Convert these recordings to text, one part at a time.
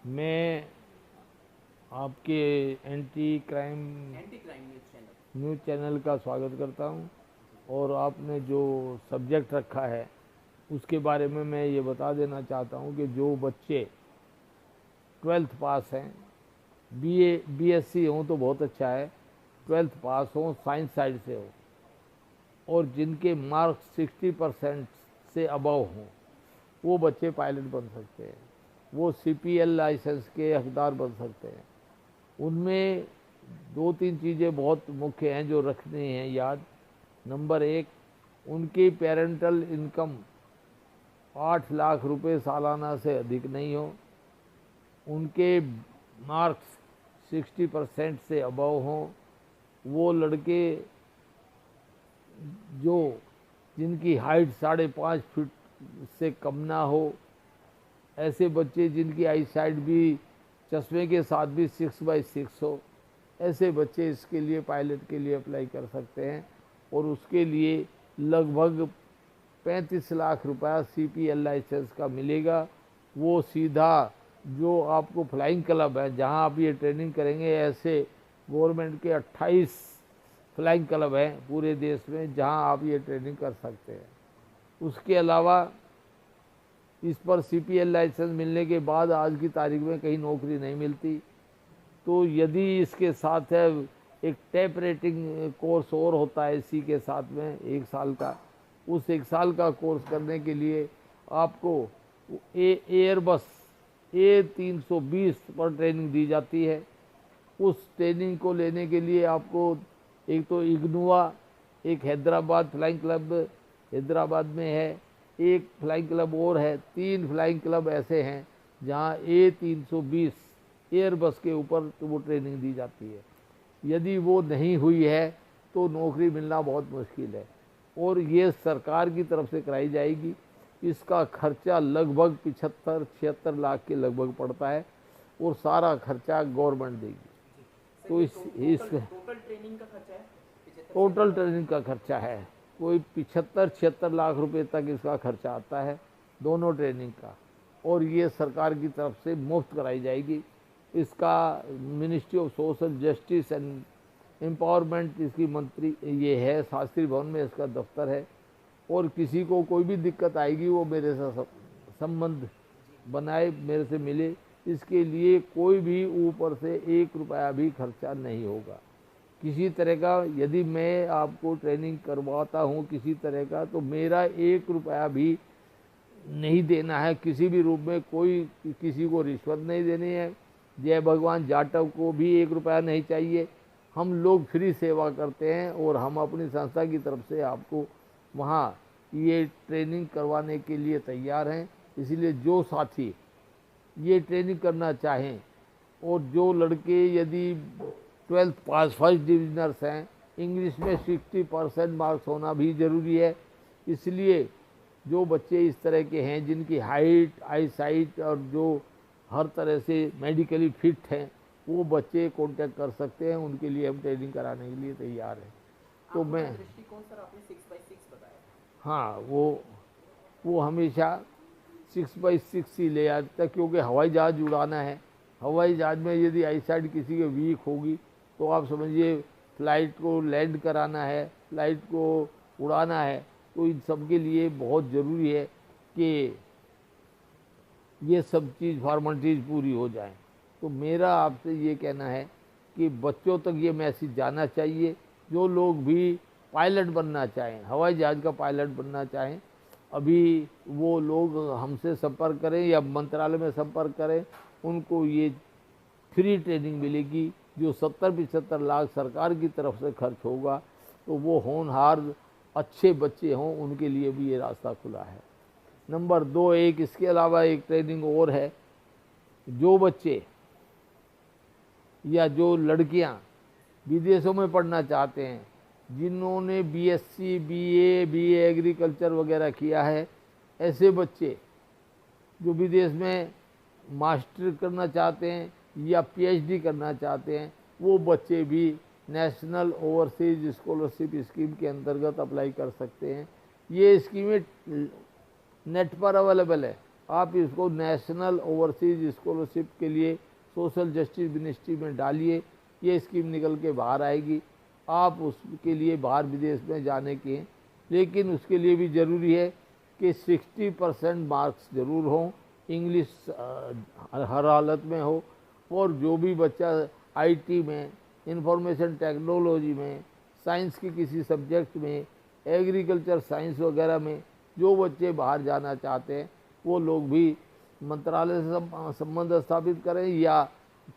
मैं आपके anti crime news channel का स्वागत करता हूं और आपने जो सब्जेक्ट रखा है उसके बारे में मैं ये बता देना चाहता हूं कि जो बच्चे 12th पास हैं, बीए बीएससी हों तो बहुत अच्छा है, 12th पास हों, साइंस साइड से हो और जिनके मार्क्स 60% से अबव हों, वो बच्चे पायलट बन सकते हैं। वो सीपीएल लाइसेंस के हकदार बन सकते हैं। उनमें दो तीन चीज़ें बहुत मुख्य हैं जो रखनी हैं याद। नंबर एक, उनकी पेरेंटल इनकम 8 लाख रुपए सालाना से अधिक नहीं हो, उनके मार्क्स 60% से अबव हों, वो लड़के जो जिनकी हाइट 5.5 फीट से कम ना हो, ऐसे बच्चे जिनकी आई साइड भी चश्मे के साथ भी 6/6 हो, ऐसे बच्चे इसके लिए पायलट के लिए अप्लाई कर सकते हैं और उसके लिए लगभग 35 लाख रुपया सीपीएल लाइसेंस का मिलेगा। वो सीधा जो आपको फ्लाइंग क्लब है जहां आप ये ट्रेनिंग करेंगे, ऐसे गवर्नमेंट के 28 फ्लाइंग क्लब हैं पूरे देश में जहां आप ये ट्रेनिंग कर सकते हैं। उसके अलावा इस पर सीपीएल लाइसेंस मिलने के बाद आज की तारीख में कहीं नौकरी नहीं मिलती, तो यदि इसके साथ है एक टैप रेटिंग कोर्स और होता है इसी के साथ में 1 साल का, उस 1 साल का कोर्स करने के लिए आपको एयरबस A320 पर ट्रेनिंग दी जाती है। उस ट्रेनिंग को लेने के लिए आपको एक तो इग्नुआ, एक हैदराबाद फ्लाइंग क्लब हैदराबाद में है, एक फ्लाइंग क्लब और है, 3 फ्लाइंग क्लब ऐसे हैं जहां A320 एयरबस के ऊपर तो वो ट्रेनिंग दी जाती है। यदि वो नहीं हुई है तो नौकरी मिलना बहुत मुश्किल है और ये सरकार की तरफ से कराई जाएगी। इसका खर्चा लगभग 75-76 लाख के लगभग पड़ता है और सारा खर्चा गवर्नमेंट देगी। तो इस टोटल ट्रेनिंग का खर्चा है, टोटल ट्रेनिंग का खर्चा है कोई 75-76 लाख रुपए तक इसका खर्चा आता है दोनों ट्रेनिंग का, और ये सरकार की तरफ से मुफ्त कराई जाएगी। इसका ministry of social justice and empowerment इसकी मंत्री ये है, शास्त्री भवन में इसका दफ्तर है। और किसी को कोई भी दिक्कत आएगी वो मेरे से संबंध बनाए, मेरे से मिले। इसके लिए कोई भी ऊपर से 1 रुपया भी खर्चा नहीं होगा किसी तरह का। यदि मैं आपको ट्रेनिंग करवाता हूँ किसी तरह का, तो मेरा 1 रुपया भी नहीं देना है किसी भी रूप में, कोई किसी को रिश्वत नहीं देनी है। जय भगवान जाटव को भी 1 रुपया नहीं चाहिए। हम लोग फ्री सेवा करते हैं और हम अपनी संस्था की तरफ से आपको वहाँ ये ट्रेनिंग करवाने के लिए तैयार हैं। इसलिए जो साथी ये ट्रेनिंग करना चाहें और जो लड़के यदि 12th पास फर्स्ट डिविजनर्स हैं, इंग्लिश में 60% मार्क्स होना भी ज़रूरी है। इसलिए जो बच्चे इस तरह के हैं जिनकी हाइट, आई साइट और जो हर तरह से मेडिकली फिट हैं, वो बच्चे कांटेक्ट कर सकते हैं। उनके लिए हम ट्रेनिंग कराने के लिए तैयार हैं। तो मैं दृष्टिकोण सर आपने 6/6 बताया। हाँ, वो हमेशा 6/6 ही ले आता है क्योंकि हवाई जहाज़ उड़ाना है। हवाई जहाज़ में यदि आई साइड किसी की वीक होगी तो आप समझिए फ्लाइट को लैंड कराना है, फ्लाइट को उड़ाना है, तो इन सब के लिए बहुत ज़रूरी है कि ये सब चीज़ फॉर्मेलिटीज़ पूरी हो जाएं। तो मेरा आपसे ये कहना है कि बच्चों तक ये मैसेज जाना चाहिए। जो लोग भी पायलट बनना चाहें, हवाई जहाज़ का पायलट बनना चाहें, अभी वो लोग हमसे संपर्क करें या मंत्रालय में संपर्क करें। उनको ये फ्री ट्रेनिंग मिलेगी। जो 70-75 लाख सरकार की तरफ से खर्च होगा, तो वो होनहार अच्छे बच्चे हों उनके लिए भी ये रास्ता खुला है। नंबर 2, एक इसके अलावा एक ट्रेनिंग और है। जो बच्चे या जो लड़कियां विदेशों में पढ़ना चाहते हैं, जिन्होंने बीएससी, बीए एग्रीकल्चर वगैरह किया है, ऐसे बच्चे जो विदेश में मास्टर करना चाहते हैं या पीएचडी करना चाहते हैं, वो बच्चे भी नेशनल ओवरसीज स्कॉलरशिप स्कीम के अंतर्गत अप्लाई कर सकते हैं। ये स्कीमें नेट पर अवेलेबल है, आप इसको नेशनल ओवरसीज स्कॉलरशिप के लिए सोशल जस्टिस मिनिस्ट्री में डालिए, ये स्कीम निकल के बाहर आएगी। आप उसके लिए बाहर विदेश में जाने के हैं, लेकिन उसके लिए भी ज़रूरी है कि 60% मार्क्स ज़रूर हों, इंग्लिश हर हालत में हो, और जो भी बच्चा आईटी में, इंफॉर्मेशन टेक्नोलॉजी में, साइंस के किसी सब्जेक्ट में, एग्रीकल्चर साइंस वगैरह में जो बच्चे बाहर जाना चाहते हैं वो लोग भी मंत्रालय से संबंध स्थापित करें, या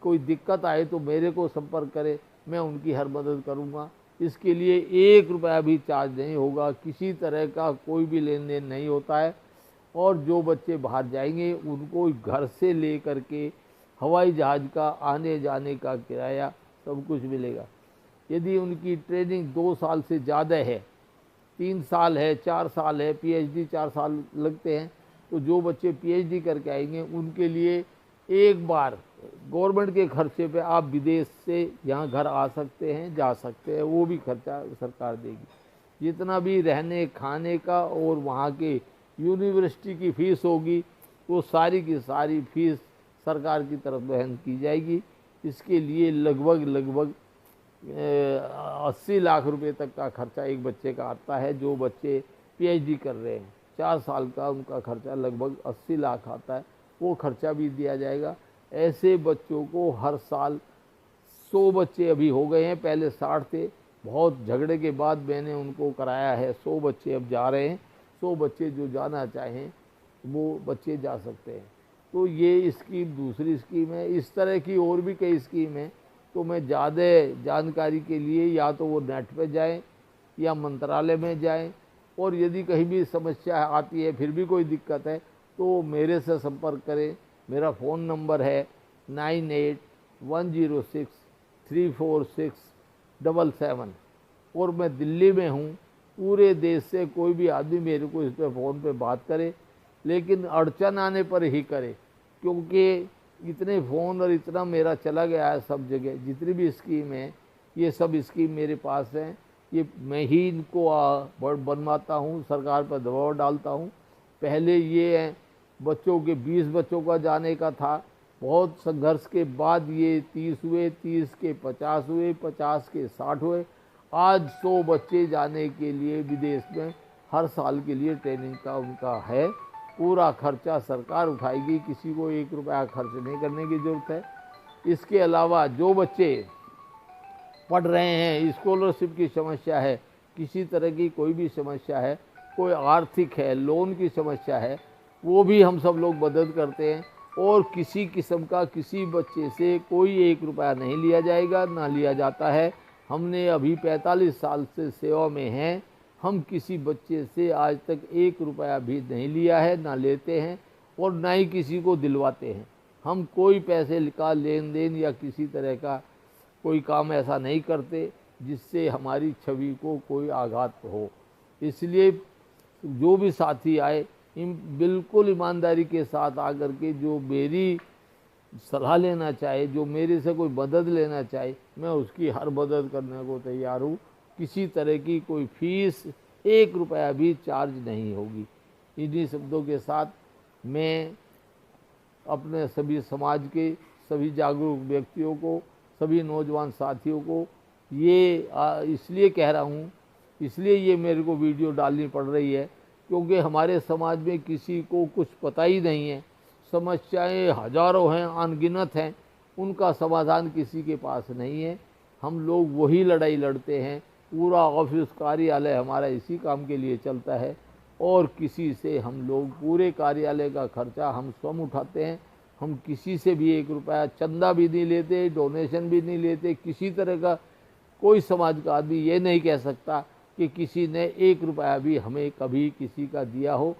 कोई दिक्कत आए तो मेरे को संपर्क करें, मैं उनकी हर मदद करूंगा। इसके लिए 1 रुपया भी चार्ज नहीं होगा, किसी तरह का कोई भी लेन देन नहीं होता है। और जो बच्चे बाहर जाएंगे उनको घर से ले करके हवाई जहाज़ का आने जाने का किराया सब कुछ मिलेगा। यदि उनकी ट्रेनिंग 2 साल से ज़्यादा है, 3 साल है, 4 साल है, पीएचडी 4 साल लगते हैं, तो जो बच्चे पीएचडी करके आएंगे उनके लिए एक बार गवर्नमेंट के खर्चे पे आप विदेश से यहाँ घर आ सकते हैं, जा सकते हैं, वो भी खर्चा सरकार देगी। जितना भी रहने खाने का और वहाँ के यूनिवर्सिटी की फ़ीस होगी वो सारी की सारी फीस सरकार की तरफ वहन की जाएगी। इसके लिए लगभग 80 लाख रुपए तक का खर्चा एक बच्चे का आता है। जो बच्चे पीएचडी कर रहे हैं 4 साल का, उनका खर्चा लगभग 80 लाख आता है, वो खर्चा भी दिया जाएगा। ऐसे बच्चों को हर साल 100 बच्चे अभी हो गए हैं, पहले 60 थे, बहुत झगड़े के बाद मैंने उनको कराया है, 100 बच्चे अब जा रहे हैं। 100 बच्चे जो जाना चाहें वो बच्चे जा सकते हैं। तो ये स्कीम दूसरी स्कीम है। इस तरह की और भी कई स्कीम है। तो मैं ज़्यादा जानकारी के लिए या तो वो नेट पे जाएं या मंत्रालय में जाएं, और यदि कहीं भी समस्या आती है, फिर भी कोई दिक्कत है, तो मेरे से संपर्क करें। मेरा फ़ोन नंबर है 9810634677, और मैं दिल्ली में हूँ। पूरे देश से कोई भी आदमी मेरे को इस पे फ़ोन पे बात करे, लेकिन अड़चन आने पर ही करे, क्योंकि इतने फ़ोन और इतना मेरा चला गया है सब जगह। जितनी भी स्कीम है ये सब स्कीम मेरे पास हैं, ये मैं ही इनको बनवाता हूँ, सरकार पर दबाव डालता हूँ। पहले ये बच्चों के 20 बच्चों का जाने का था, बहुत संघर्ष के बाद ये 30 हुए, 30 के 50 हुए, 50 के 60 हुए, आज 100 बच्चे जाने के लिए विदेश में हर साल के लिए ट्रेनिंग का उनका है। पूरा खर्चा सरकार उठाएगी, किसी को 1 रुपया खर्च नहीं करने की ज़रूरत है। इसके अलावा जो बच्चे पढ़ रहे हैं, स्कॉलरशिप की समस्या है, किसी तरह की कोई भी समस्या है, कोई आर्थिक है, लोन की समस्या है, वो भी हम सब लोग मदद करते हैं। और किसी किस्म का किसी बच्चे से कोई 1 रुपया नहीं लिया जाएगा, ना लिया जाता है। हमने अभी 45 साल से सेवा में हैं, हम किसी बच्चे से आज तक 1 रुपया भी नहीं लिया है, ना लेते हैं, और ना ही किसी को दिलवाते हैं। हम कोई पैसे का लेन देन या किसी तरह का कोई काम ऐसा नहीं करते जिससे हमारी छवि को कोई आघात हो। इसलिए जो भी साथी आए बिल्कुल ईमानदारी के साथ आकर के जो मेरी सलाह लेना चाहे, जो मेरे से कोई मदद लेना चाहे, मैं उसकी हर मदद करने को तैयार हूँ। किसी तरह की कोई फीस 1 रुपया भी चार्ज नहीं होगी। इन्हीं शब्दों के साथ मैं अपने सभी समाज के सभी जागरूक व्यक्तियों को, सभी नौजवान साथियों को ये इसलिए कह रहा हूँ, इसलिए ये मेरे को वीडियो डालनी पड़ रही है, क्योंकि हमारे समाज में किसी को कुछ पता ही नहीं है। समस्याएं हजारों हैं, अनगिनत हैं, उनका समाधान किसी के पास नहीं है। हम लोग वही लड़ाई लड़ते हैं। पूरा ऑफिस कार्यालय हमारा इसी काम के लिए चलता है, और किसी से हम लोग पूरे कार्यालय का खर्चा हम स्वयं उठाते हैं। हम किसी से भी 1 रुपया चंदा भी नहीं लेते, डोनेशन भी नहीं लेते। किसी तरह का कोई समाज का आदमी ये नहीं कह सकता कि किसी ने 1 रुपया भी हमें कभी किसी का दिया हो।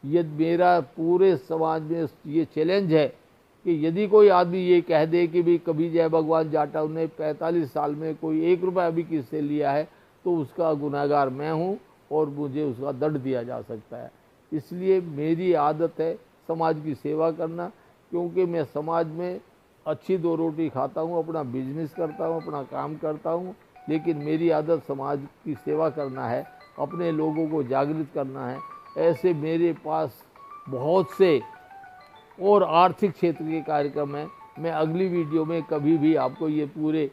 ये मेरा पूरे समाज में ये चैलेंज है कि यदि कोई आदमी ये कह दे कि भी कभी जय भगवान जाटव ने 45 साल में कोई 1 रुपया भी किससे लिया है, तो उसका गुनहगार मैं हूँ और मुझे उसका दंड दिया जा सकता है। इसलिए मेरी आदत है समाज की सेवा करना, क्योंकि मैं समाज में अच्छी 2 रोटी खाता हूँ, अपना बिजनेस करता हूँ, अपना काम करता हूँ, लेकिन मेरी आदत समाज की सेवा करना है, अपने लोगों को जागृत करना है। ऐसे मेरे पास बहुत से और आर्थिक क्षेत्र के कार्यक्रम हैं। मैं अगली वीडियो में कभी भी आपको ये पूरे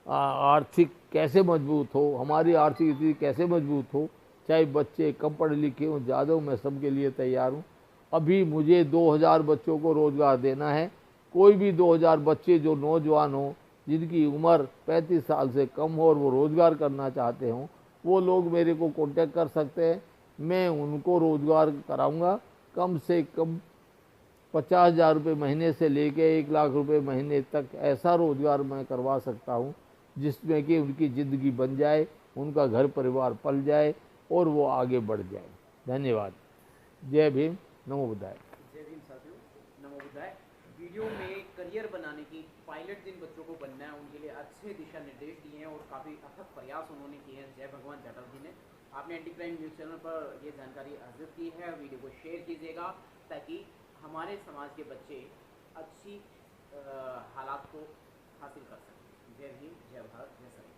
आर्थिक कैसे मजबूत हो, हमारी आर्थिक स्थिति कैसे मजबूत हो, चाहे बच्चे कम पढ़े लिखे हों ज़्यादा हों, मैं सबके लिए तैयार हूँ। अभी मुझे 2000 बच्चों को रोज़गार देना है। कोई भी 2000 बच्चे जो नौजवान हों, जिनकी उम्र 35 साल से कम हो और वो रोज़गार करना चाहते हों, वो लोग मेरे को कांटेक्ट कर सकते हैं। मैं उनको रोज़गार कराऊंगा। कम से कम 50,000 रुपये महीने से लेके 1 लाख रुपये महीने तक ऐसा रोज़गार मैं करवा सकता हूँ जिसमें कि उनकी ज़िंदगी बन जाए, उनका घर परिवार पल जाए और वो आगे बढ़ जाए। धन्यवाद। जय भीम, नमो बुद्धाय। जय भीम साथियों, नमो बुद्धाय। वीडियो में करियर बनाने की, पायलट जिन बच्चों को बनना है उनके लिए अच्छे दिशा निर्देश दिए हैं और काफ़ी अथक प्रयास उन्होंने किए हैं जय भगवान चटर्जी ने। आपने एंटी क्राइम न्यूज़ चैनल पर ये जानकारी अर्जित की है। वीडियो को शेयर कीजिएगा ताकि हमारे समाज के बच्चे अच्छी हालात को हासिल कर सकें। जय भीम, जय भारत, जय संविधान।